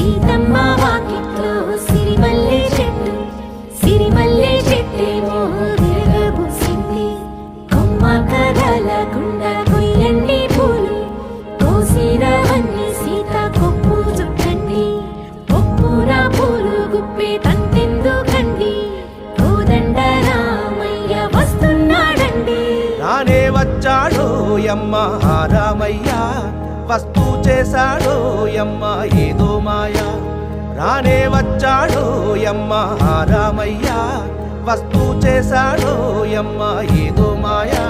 సీతమ్మ వాకిట్లో సిరిమల్లె చెట్టు, సిరిమల్లె చెట్టేమో విరగబూసింది. కొమ్మ కదలకుండా కొయ్యండి పూలు, కోసిరవన్నీ సీత కొప్పు చుట్టండి. కొప్పున పూలు గుప్పే తంతెందుకండి, కోదండ రామయ్య వస్తున్నాడండి. రానే వచ్చాడో యమ్మ రామయ్య, వస్తూ చేశాడో యమ్మ ఏదో మాయా. రానే వచ్చాడో యమ్మ రామయ్య, వస్తూ చేశాడో యమ్మ ఏదో మాయా.